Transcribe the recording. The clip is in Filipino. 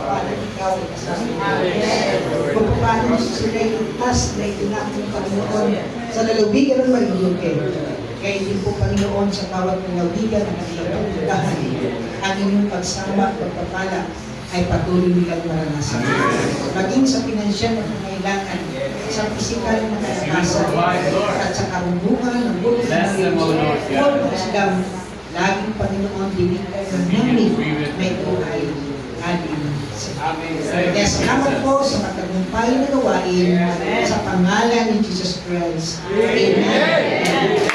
paano ikaw ay kasama. Kung paano sila itas na itinakot ng Panginoon sa lalawigan ng Marinduque. Kaya din po, Panginoon, sa bawat lalawigan na kanilang pupuntahan, ang inyong pagsama at pagpapala ay patuloy nilang maranasan. Maging sa pinansyal na pangailangan, sa pisikal na kalakasan, at sa karunungan ng buhay ng Panginoon, laging Panginoon, binigay ng namin may buhay. Amen. Kaya salamat po sa matagumpay na gawain sa pangalan ni Jesus Christ. Amen.